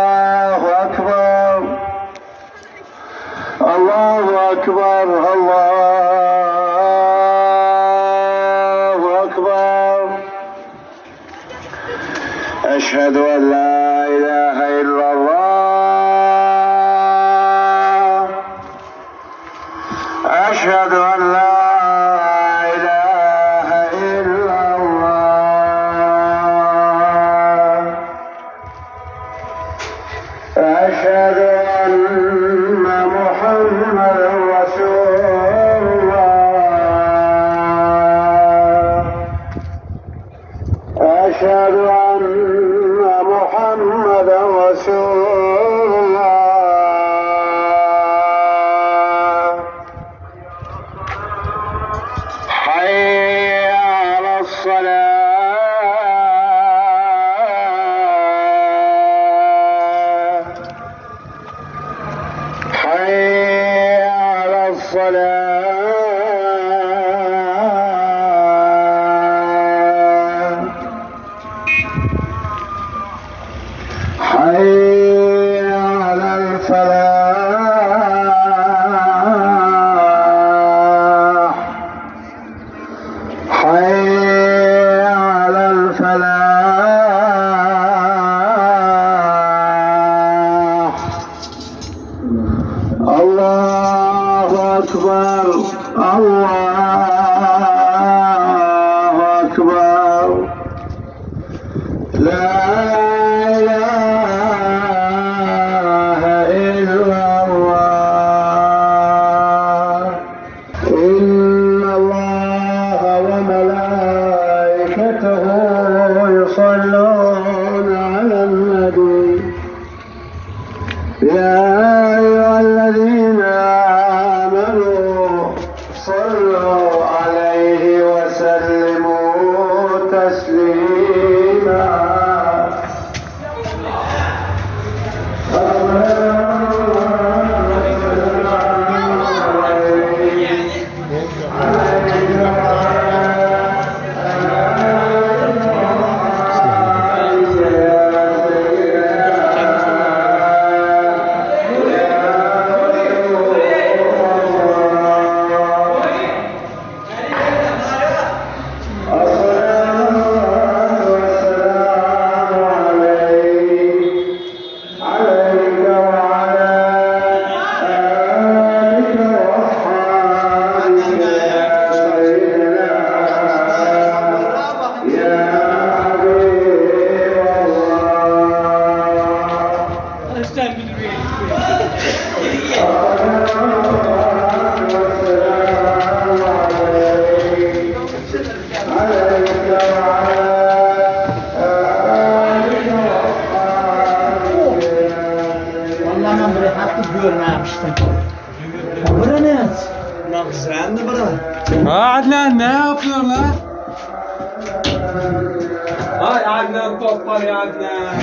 الله أكبر الله أكبر الله أكبر. أشهد أن لا إله إلا الله أشهد أن لا إله إلا الله أشهد أن محمدا رسول الله أشهد أن محمدا رسول الله. حي على الصلاة حي على الصلاة حي على الفلاح حي على الفلاح. الله أكبر الله أكبر. لا إله إلا الله. إن الله وملائكته يصلون على النبي يا أيها الذين آمنوا صلوا عليه وسلموا تسليما. Adnan ne yapıyorsun lan? Ay Adnan toplar ya Adnan.